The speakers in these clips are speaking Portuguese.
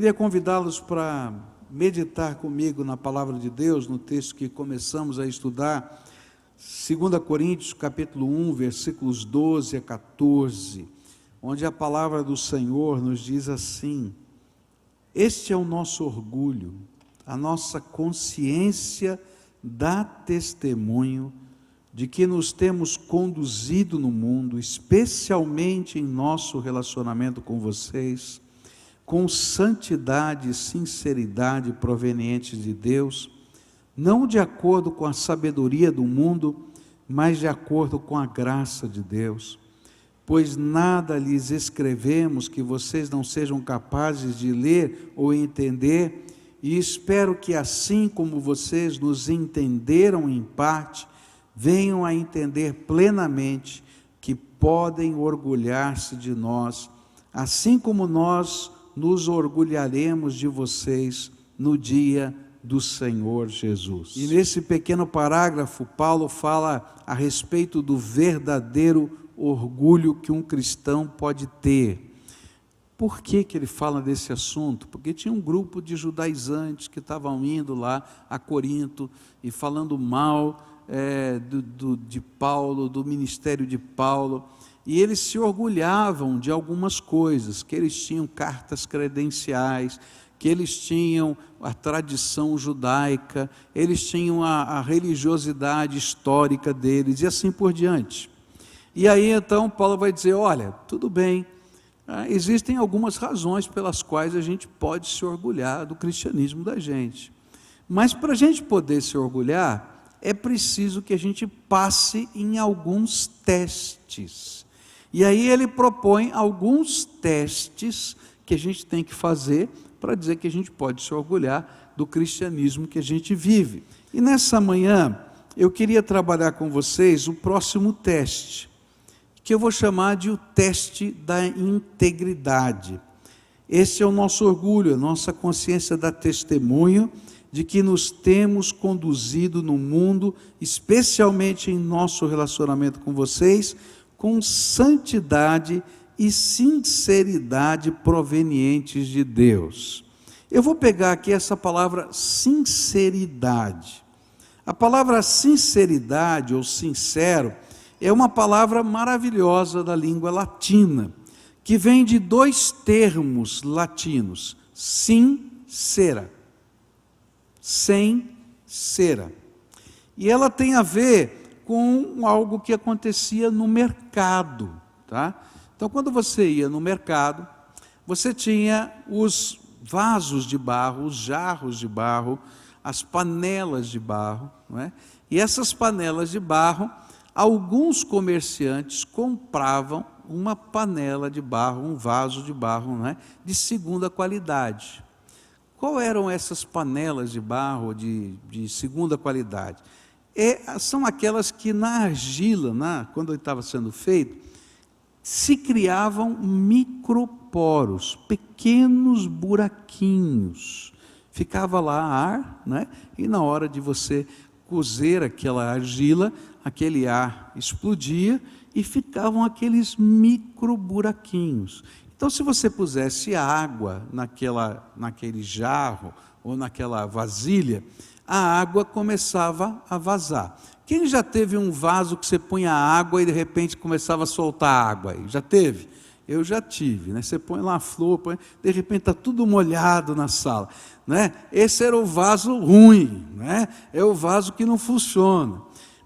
queria convidá-los para meditar comigo na palavra de Deus, no texto que começamos a estudar, 2 Coríntios, capítulo 1, versículos 12 a 14, onde a palavra do Senhor nos diz assim: este é o nosso orgulho, a nossa consciência dá testemunho de que nos temos conduzido no mundo, especialmente em nosso relacionamento com vocês, com santidade e sinceridade provenientes de Deus, não de acordo com a sabedoria do mundo, mas de acordo com a graça de Deus. Pois nada lhes escrevemos que vocês não sejam capazes de ler ou entender, e espero que assim como vocês nos entenderam em parte, venham a entender plenamente que podem orgulhar-se de nós, assim como nós nos orgulharemos de vocês no dia do Senhor Jesus. E nesse pequeno parágrafo, Paulo fala a respeito do verdadeiro orgulho que um cristão pode ter. Por que ele fala desse assunto? Porque tinha um grupo de judaizantes que estavam indo lá a Corinto e falando mal de Paulo, do ministério de Paulo, e eles se orgulhavam de algumas coisas, que eles tinham cartas credenciais, que eles tinham a tradição judaica, eles tinham a religiosidade histórica deles, e assim por diante. E aí então Paulo vai dizer: olha, tudo bem, existem algumas razões pelas quais a gente pode se orgulhar do cristianismo da gente, mas para a gente poder se orgulhar, é preciso que a gente passe em alguns testes. E aí ele propõe alguns testes que a gente tem que fazer para dizer que a gente pode se orgulhar do cristianismo que a gente vive. E nessa manhã eu queria trabalhar com vocês o próximo teste, que eu vou chamar de o teste da integridade. Esse é o nosso orgulho, a nossa consciência dá testemunho de que nos temos conduzido no mundo, especialmente em nosso relacionamento com vocês, com santidade e sinceridade provenientes de Deus. Eu vou pegar aqui essa palavra sinceridade. A palavra sinceridade ou sincero é uma palavra maravilhosa da língua latina, que vem de dois termos latinos: sincera, sem cera. E ela tem a ver com algo que acontecia no mercado, tá? Então, quando você ia no mercado, você tinha os vasos de barro, os jarros de barro, as panelas de barro, não é? E essas panelas de barro, alguns comerciantes compravam uma panela de barro, um vaso de barro, não é? De segunda qualidade. Qual eram essas panelas de barro de segunda qualidade? São aquelas que na argila, quando estava sendo feito, se criavam microporos, pequenos buraquinhos. Ficava lá ar, né? E na hora de você cozer aquela argila, aquele ar explodia e ficavam aqueles micro buraquinhos. Então, se você pusesse água naquele jarro ou naquela vasilha, a água começava a vazar. Quem já teve um vaso que você punha água e de repente começava a soltar água? Já teve? Eu já tive, né? Você põe lá a flor, de repente está tudo molhado na sala, né? Esse era o vaso ruim, né? É o vaso que não funciona.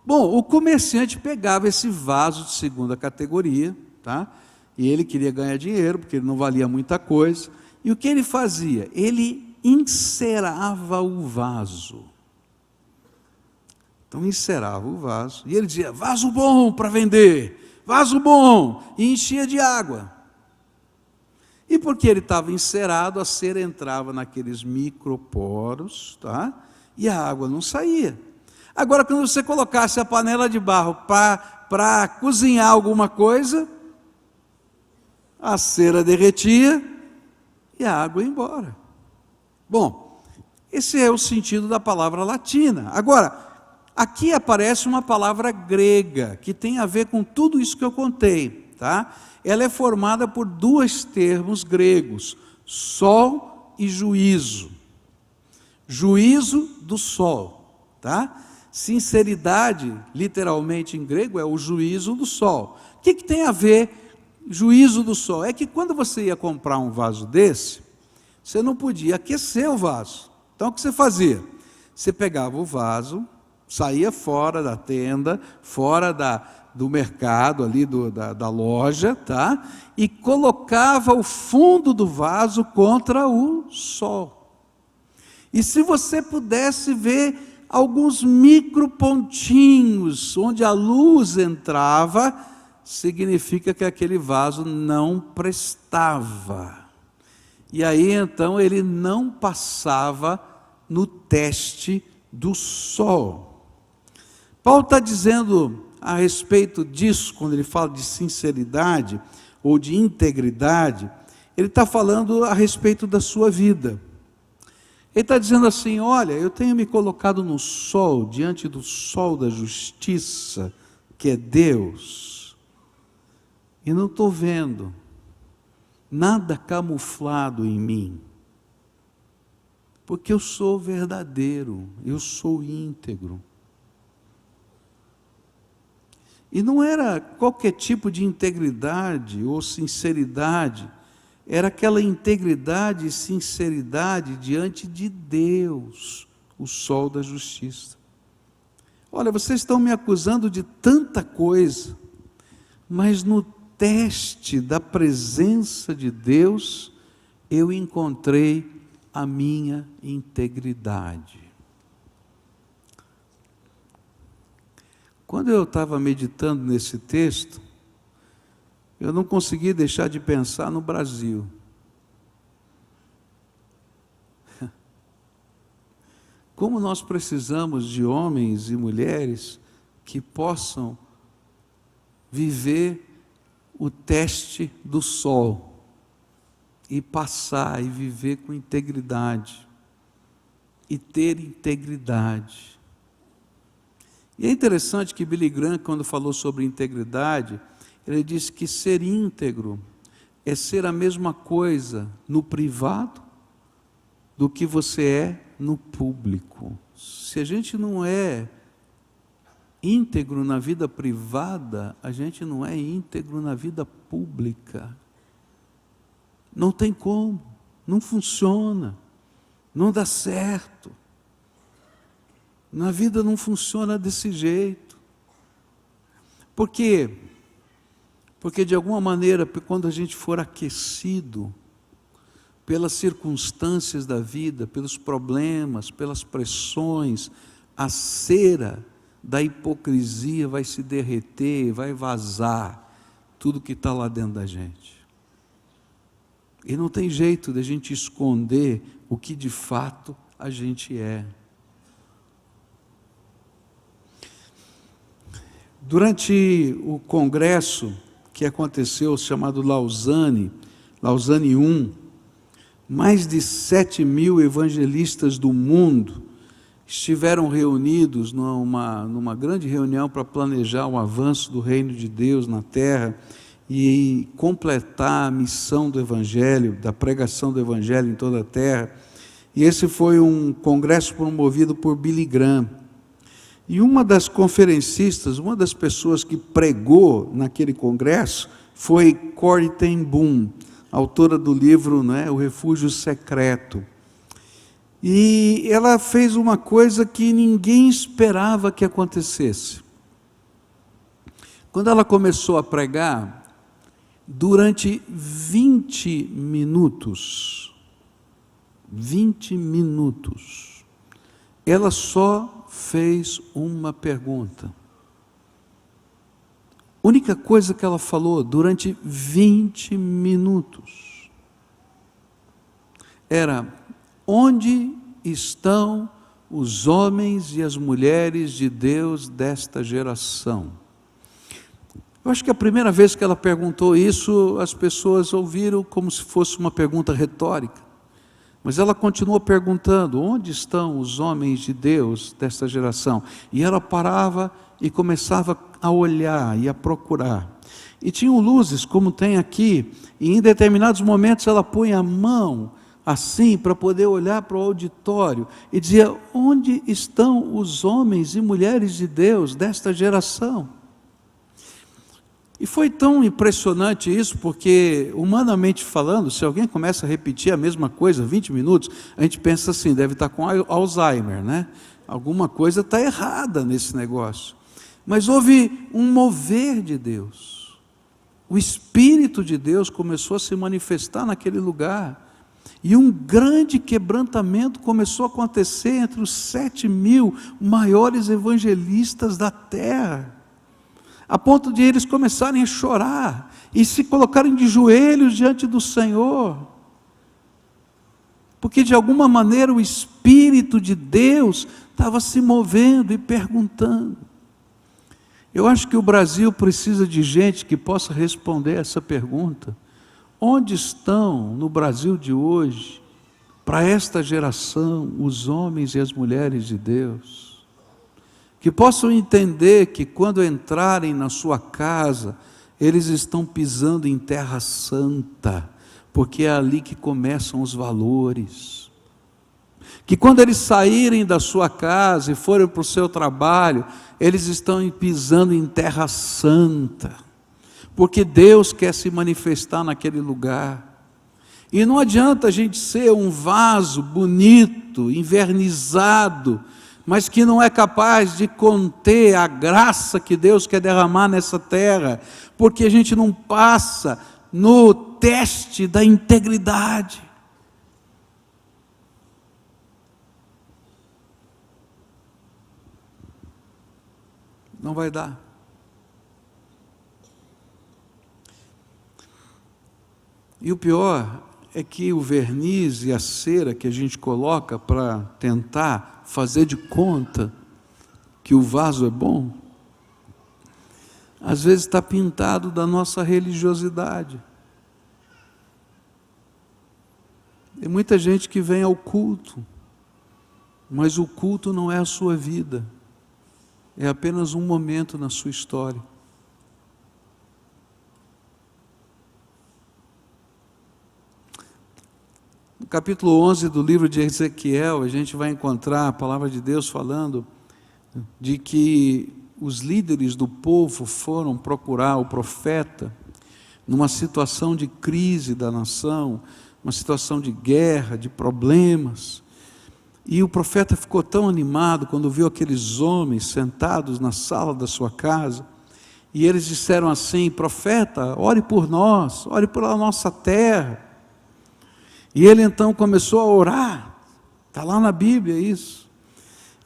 Bom, o comerciante pegava esse vaso de segunda categoria, tá? E ele queria ganhar dinheiro, porque ele não valia muita coisa. E o que ele fazia? Ele encerava o vaso. Então encerava o vaso, e ele dizia: vaso bom para vender, vaso bom, e enchia de água. E porque ele estava encerado, a cera entrava naqueles microporos, tá? E a água não saía. Agora, quando você colocasse a panela de barro para cozinhar alguma coisa, a cera derretia e a água ia embora. Bom, esse é o sentido da palavra latina. Agora, aqui aparece uma palavra grega, que tem a ver com tudo isso que eu contei, tá? Ela é formada por dois termos gregos: sol e juízo. Juízo do sol, tá? Sinceridade, literalmente em grego, é o juízo do sol. O que tem a ver juízo do sol? É que quando você ia comprar um vaso desse, você não podia aquecer o vaso. Então o que você fazia? Você pegava o vaso, saía fora da tenda, fora do mercado, ali da loja, tá? E colocava o fundo do vaso contra o sol. E se você pudesse ver alguns micropontinhos onde a luz entrava, significa que aquele vaso não prestava. E aí então ele não passava no teste do sol. Paulo está dizendo a respeito disso, quando ele fala de sinceridade ou de integridade, ele está falando a respeito da sua vida. Ele está dizendo assim: olha, eu tenho me colocado no sol, diante do sol da justiça, que é Deus, e não estou vendo nada camuflado em mim, porque eu sou verdadeiro, eu sou íntegro. E não era qualquer tipo de integridade ou sinceridade, era aquela integridade e sinceridade diante de Deus, o sol da justiça. Olha, vocês estão me acusando de tanta coisa, mas no teste da presença de Deus, eu encontrei a minha integridade. Quando eu estava meditando nesse texto, eu não consegui deixar de pensar no Brasil. Como nós precisamos de homens e mulheres que possam viver o teste do sol e passar e viver com integridade e ter integridade. E é interessante que Billy Graham, quando falou sobre integridade, ele disse que ser íntegro é ser a mesma coisa no privado do que você é no público. Se a gente não é íntegro na vida privada, a gente não é íntegro na vida pública. Não tem como, não funciona, não dá certo. Na vida não funciona desse jeito. Por quê? Porque de alguma maneira, quando a gente for aquecido pelas circunstâncias da vida, pelos problemas, pelas pressões, a cera da hipocrisia vai se derreter, vai vazar tudo que está lá dentro da gente. E não tem jeito de a gente esconder o que de fato a gente é. Durante o congresso que aconteceu, chamado Lausanne I, mais de 7.000 evangelistas do mundo estiveram reunidos numa grande reunião para planejar o avanço do reino de Deus na terra e completar a missão do evangelho, da pregação do evangelho em toda a terra. E esse foi um congresso promovido por Billy Graham. E uma das conferencistas, uma das pessoas que pregou naquele congresso foi Corrie ten Boom, autora do livro, O Refúgio Secreto. E ela fez uma coisa que ninguém esperava que acontecesse. Quando ela começou a pregar, durante 20 minutos, ela só fez uma pergunta. Única coisa que ela falou durante 20 minutos era: onde estão os homens e as mulheres de Deus desta geração? Eu acho que a primeira vez que ela perguntou isso, as pessoas ouviram como se fosse uma pergunta retórica. Mas ela continuou perguntando: onde estão os homens de Deus desta geração? E ela parava e começava a olhar e a procurar. E tinham luzes, como tem aqui, e em determinados momentos ela põe a mão assim para poder olhar para o auditório e dizer: onde estão os homens e mulheres de Deus desta geração? E foi tão impressionante isso, porque, humanamente falando, se alguém começa a repetir a mesma coisa 20 minutos, a gente pensa assim: deve estar com Alzheimer, né? Alguma coisa está errada nesse negócio. Mas houve um mover de Deus. O Espírito de Deus começou a se manifestar naquele lugar. E um grande quebrantamento começou a acontecer entre os 7.000 maiores evangelistas da terra, a ponto de eles começarem a chorar e se colocarem de joelhos diante do Senhor, porque de alguma maneira o Espírito de Deus estava se movendo e perguntando. Eu acho que o Brasil precisa de gente que possa responder essa pergunta: onde estão no Brasil de hoje, para esta geração, os homens e as mulheres de Deus? Que possam entender que quando entrarem na sua casa, eles estão pisando em terra santa, porque é ali que começam os valores. Que quando eles saírem da sua casa e forem para o seu trabalho, eles estão pisando em terra santa, porque Deus quer se manifestar naquele lugar. E não adianta a gente ser um vaso bonito, envernizado, mas que não é capaz de conter a graça que Deus quer derramar nessa terra, porque a gente não passa no teste da integridade. Não vai dar. E o pior é que o verniz e a cera que a gente coloca para tentar fazer de conta que o vaso é bom, às vezes está pintado da nossa religiosidade. Tem muita gente que vem ao culto, mas o culto não é a sua vida, é apenas um momento na sua história. No capítulo 11 do livro de Ezequiel, a gente vai encontrar a palavra de Deus falando de que os líderes do povo foram procurar o profeta numa situação de crise da nação, uma situação de guerra, de problemas. E o profeta ficou tão animado quando viu aqueles homens sentados na sala da sua casa, e eles disseram assim: profeta, ore por nós, ore pela nossa terra. E ele então começou a orar, está lá na Bíblia isso.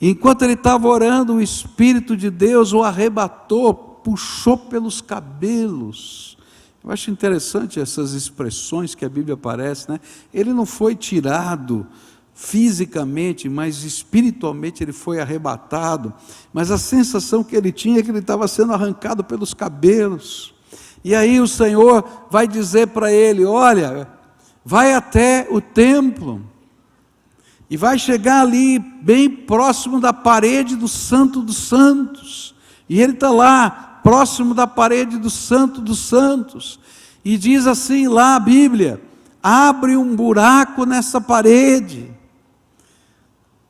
E enquanto ele estava orando, o Espírito de Deus o arrebatou, puxou pelos cabelos. Eu acho interessante essas expressões que a Bíblia aparece, né? Ele não foi tirado fisicamente, mas espiritualmente ele foi arrebatado. Mas a sensação que ele tinha é que ele estava sendo arrancado pelos cabelos. E aí o Senhor vai dizer para ele: olha, vai até o templo, e vai chegar ali, bem próximo da parede do Santo dos Santos, e ele está lá, próximo da parede do Santo dos Santos, e diz assim lá a Bíblia: abre um buraco nessa parede.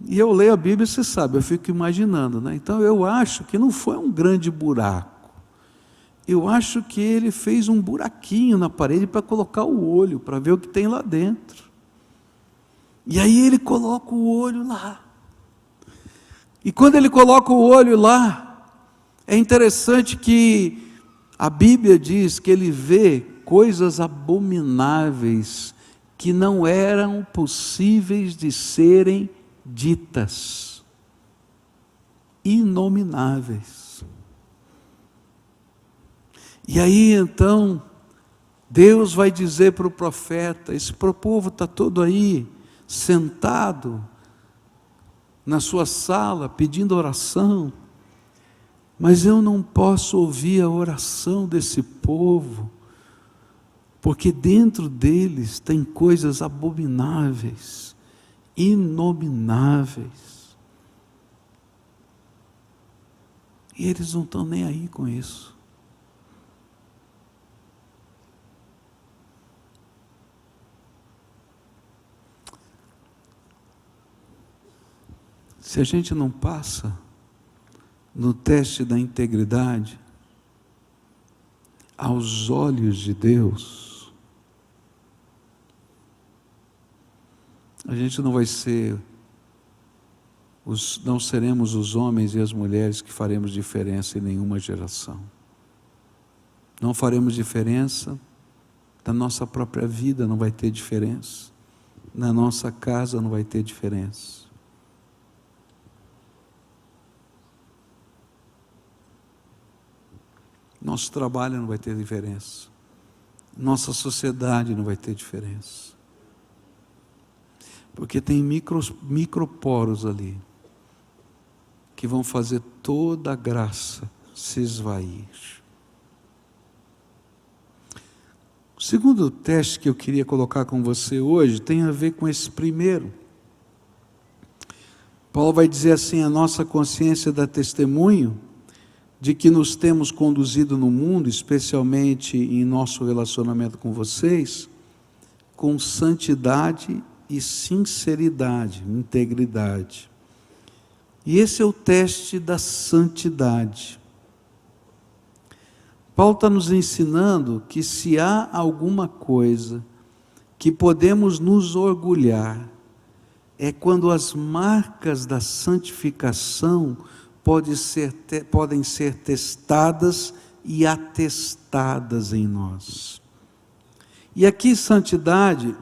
E eu leio a Bíblia, você sabe, eu fico imaginando, né? Então eu acho que não foi um grande buraco, eu acho que ele fez um buraquinho na parede para colocar o olho, para ver o que tem lá dentro. E aí ele coloca o olho lá. E quando ele coloca o olho lá, é interessante que a Bíblia diz que ele vê coisas abomináveis que não eram possíveis de serem ditas, inomináveis. E aí então Deus vai dizer para o profeta: esse povo está todo aí sentado na sua sala pedindo oração, mas eu não posso ouvir a oração desse povo, porque dentro deles tem coisas abomináveis, inomináveis, e eles não estão nem aí com isso. Se a gente não passa no teste da integridade, aos olhos de Deus, a gente não vai ser, não seremos os homens e as mulheres que faremos diferença em nenhuma geração. Não faremos diferença, na nossa própria vida não vai ter diferença, na nossa casa não vai ter diferença. Nosso trabalho não vai ter diferença, nossa sociedade não vai ter diferença, porque tem microporos ali, que vão fazer toda a graça se esvair. O segundo teste que eu queria colocar com você hoje tem a ver com esse primeiro. Paulo vai dizer assim: a nossa consciência dá testemunho de que nos temos conduzido no mundo, especialmente em nosso relacionamento com vocês, com santidade e sinceridade, integridade. E esse é o teste da santidade. Paulo está nos ensinando que se há alguma coisa que podemos nos orgulhar, é quando as marcas da santificação podem ser testadas e atestadas em nós. E aqui santidade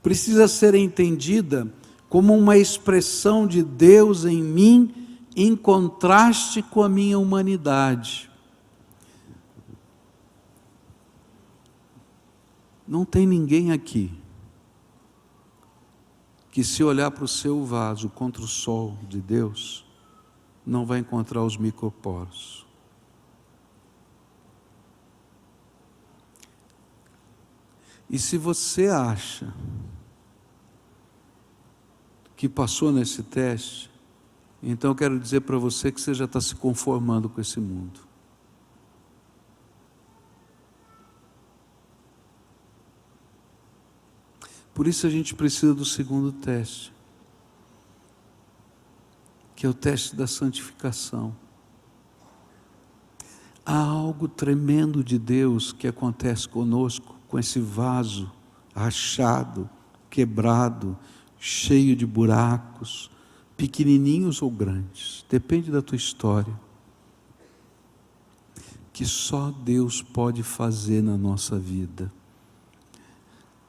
precisa ser entendida como uma expressão de Deus em mim, em contraste com a minha humanidade. Não tem ninguém aqui que, se olhar para o seu vaso contra o sol de Deus, não vai encontrar os microporos. E se você acha que passou nesse teste, então eu quero dizer para você que você já está se conformando com esse mundo. Por isso a gente precisa do segundo teste, que é o teste da santificação. Há algo tremendo de Deus que acontece conosco, com esse vaso rachado, quebrado, cheio de buracos, pequenininhos ou grandes, depende da tua história, que só Deus pode fazer na nossa vida.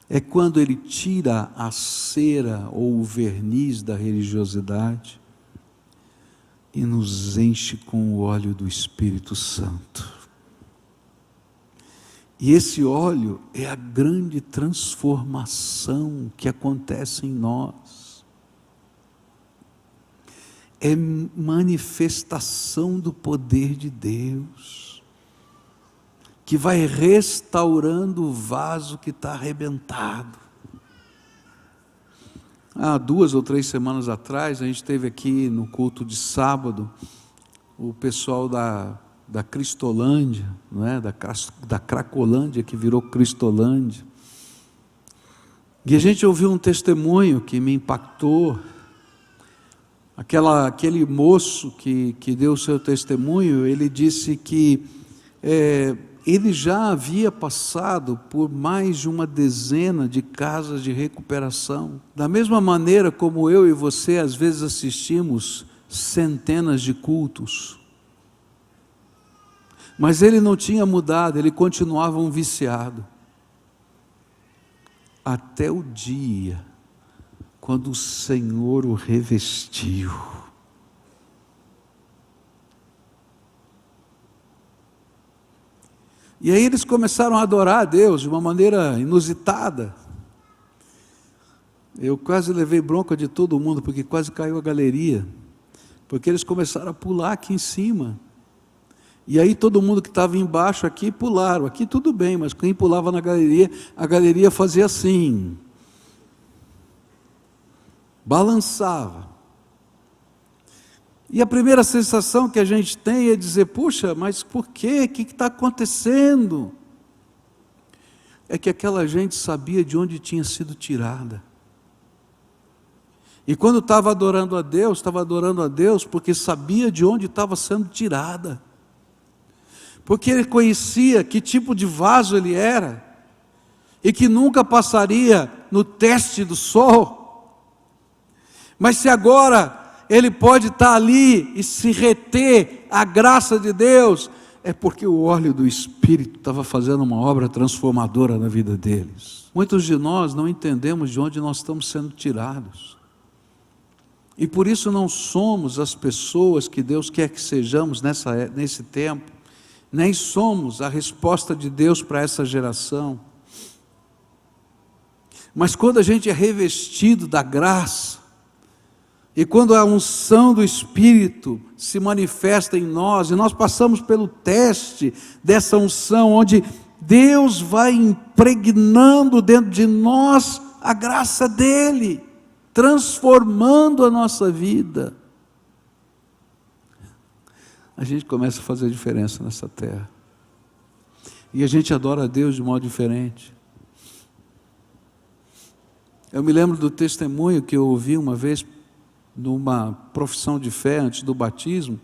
É quando Ele tira a cera ou o verniz da religiosidade e nos enche com o óleo do Espírito Santo. E esse óleo é a grande transformação que acontece em nós. É manifestação do poder de Deus, que vai restaurando o vaso que está arrebentado. Há 2 ou 3 semanas atrás, a gente teve aqui no culto de sábado, o pessoal da Cristolândia, não é? da Cracolândia, que virou Cristolândia. E a gente ouviu um testemunho que me impactou. Aquele moço que deu o seu testemunho, ele disse que ele já havia passado por mais de uma dezena de casas de recuperação. Da mesma maneira como eu e você às vezes assistimos centenas de cultos. Mas ele não tinha mudado, ele continuava um viciado. Até o dia quando o Senhor o revestiu. E aí eles começaram a adorar a Deus de uma maneira inusitada. Eu quase levei bronca de todo mundo, porque quase caiu a galeria. Porque eles começaram a pular aqui em cima. E aí todo mundo que estava embaixo aqui pularam. Aqui tudo bem, mas quem pulava na galeria, a galeria fazia assim. Balançava. E a primeira sensação que a gente tem é dizer: puxa, mas por quê? O que está acontecendo? É que aquela gente sabia de onde tinha sido tirada. E quando estava adorando a Deus porque sabia de onde estava sendo tirada. Porque ele conhecia que tipo de vaso ele era, e que nunca passaria no teste do sol. Mas se agora ele pode estar ali e se reter a graça de Deus, é porque o óleo do Espírito estava fazendo uma obra transformadora na vida deles. Muitos de nós não entendemos de onde nós estamos sendo tirados. E por isso não somos as pessoas que Deus quer que sejamos nesse tempo, nem somos a resposta de Deus para essa geração. Mas quando a gente é revestido da graça, e quando a unção do Espírito se manifesta em nós, e nós passamos pelo teste dessa unção, onde Deus vai impregnando dentro de nós a graça dEle, transformando a nossa vida, a gente começa a fazer diferença nessa terra, e a gente adora a Deus de modo diferente. Eu me lembro do testemunho que eu ouvi uma vez, numa profissão de fé, antes do batismo,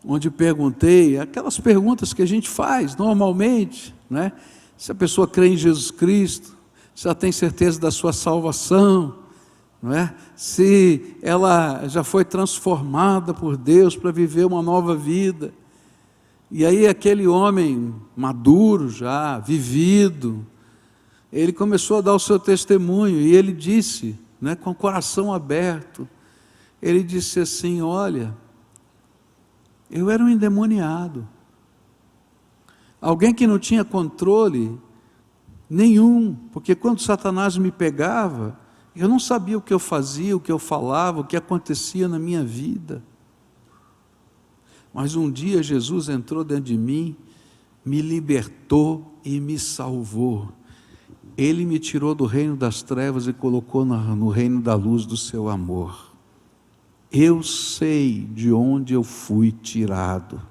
onde perguntei, aquelas perguntas que a gente faz normalmente, né? Se a pessoa crê em Jesus Cristo, se ela tem certeza da sua salvação, não é? Se ela já foi transformada por Deus para viver uma nova vida. E aí aquele homem maduro já, vivido, ele começou a dar o seu testemunho, e ele disse, né, com o coração aberto, ele disse assim: olha, eu era um endemoniado, alguém que não tinha controle nenhum, porque quando Satanás me pegava, eu não sabia o que eu fazia, o que eu falava, o que acontecia na minha vida. Mas um dia Jesus entrou dentro de mim, me libertou e me salvou. Ele me tirou do reino das trevas e colocou no reino da luz do seu amor. Eu sei de onde eu fui tirado.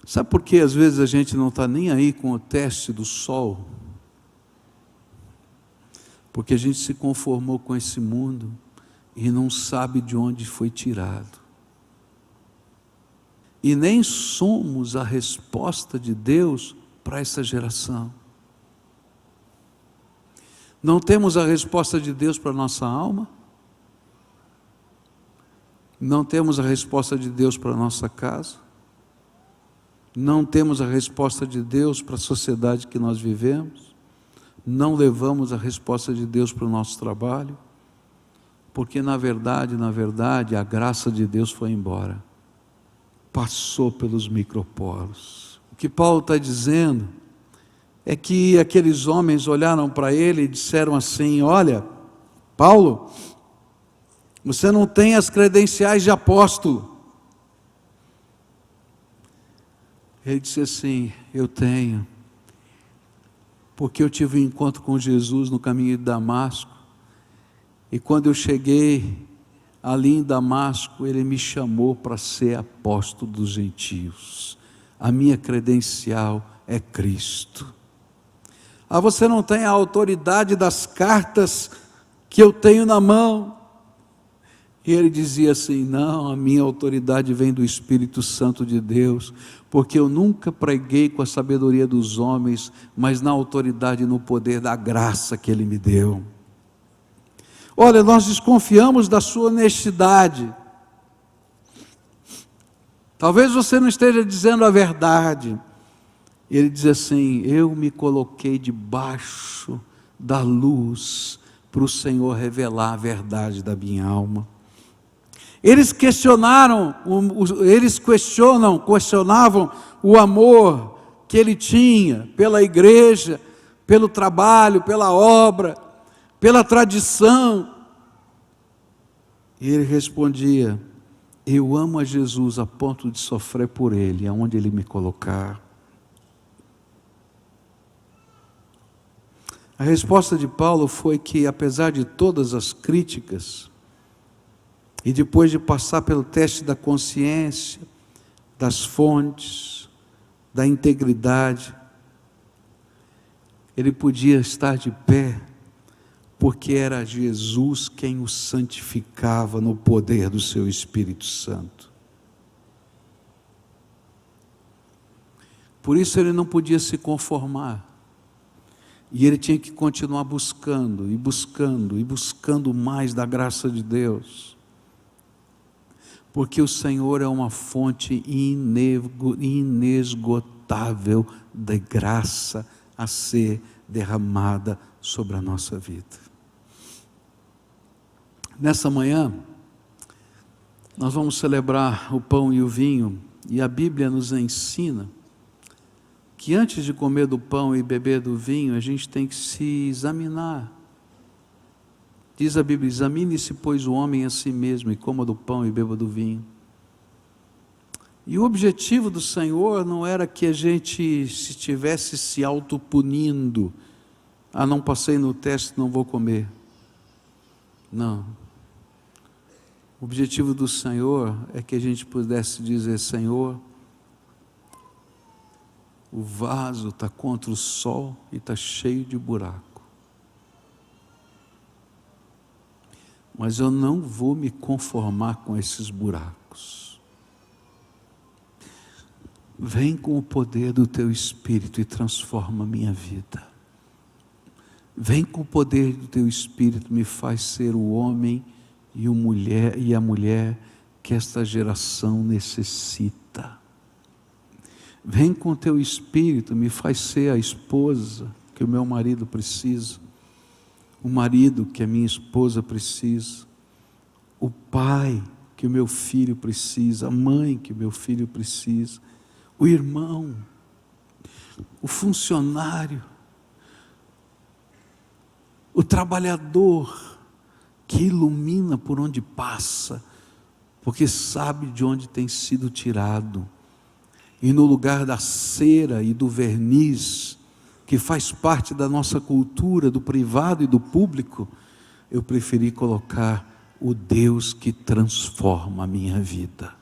Sabe por que às vezes a gente não está nem aí com o teste do sol? Porque a gente se conformou com esse mundo e não sabe de onde foi tirado. E nem somos a resposta de Deus para essa geração. Não temos a resposta de Deus para a nossa alma, não temos a resposta de Deus para a nossa casa, não temos a resposta de Deus para a sociedade que nós vivemos, não levamos a resposta de Deus para o nosso trabalho, porque na verdade, a graça de Deus foi embora, passou pelos microporos. O que Paulo está dizendo é que aqueles homens olharam para ele e disseram assim: olha, Paulo, você não tem as credenciais de apóstolo. Ele disse assim: eu tenho, porque eu tive um encontro com Jesus no caminho de Damasco, e quando eu cheguei ali em Damasco, ele me chamou para ser apóstolo dos gentios. A minha credencial é Cristo. Ah, você não tem a autoridade das cartas que eu tenho na mão. E ele dizia assim: não, a minha autoridade vem do Espírito Santo de Deus, porque eu nunca preguei com a sabedoria dos homens, mas na autoridade e no poder da graça que Ele me deu. Olha, nós desconfiamos da sua honestidade. Talvez você não esteja dizendo a verdade. Ele diz assim: eu me coloquei debaixo da luz para o Senhor revelar a verdade da minha alma. Eles questionavam o amor que ele tinha pela igreja, pelo trabalho, pela obra, pela tradição. E ele respondia: eu amo a Jesus a ponto de sofrer por Ele, aonde Ele me colocar. A resposta de Paulo foi que, apesar de todas as críticas, e depois de passar pelo teste da consciência, das fontes, da integridade, ele podia estar de pé, porque era Jesus quem o santificava no poder do seu Espírito Santo. Por isso ele não podia se conformar, e ele tinha que continuar buscando, e buscando, e buscando mais da graça de Deus, porque o Senhor é uma fonte inesgotável de graça a ser derramada sobre a nossa vida. Nessa manhã, nós vamos celebrar o pão e o vinho, e a Bíblia nos ensina que antes de comer do pão e beber do vinho, a gente tem que se examinar. Diz a Bíblia: examine-se, pois, o homem a si mesmo, e coma do pão e beba do vinho. E o objetivo do Senhor não era que a gente estivesse se autopunindo. Ah, não passei no teste, não vou comer. Não. O objetivo do Senhor é que a gente pudesse dizer: Senhor, o vaso está contra o sol e está cheio de buraco, mas eu não vou me conformar com esses buracos. Vem com o poder do teu Espírito e transforma a minha vida. Vem com o poder do teu Espírito, me faz ser o homem e a mulher que esta geração necessita. Vem com o teu Espírito, me faz ser a esposa que o meu marido precisa, o marido que a minha esposa precisa, o pai que o meu filho precisa, a mãe que o meu filho precisa, o irmão, o funcionário, o trabalhador que ilumina por onde passa, porque sabe de onde tem sido tirado. E no lugar da cera e do verniz, que faz parte da nossa cultura, do privado e do público, eu preferi colocar o Deus que transforma a minha vida.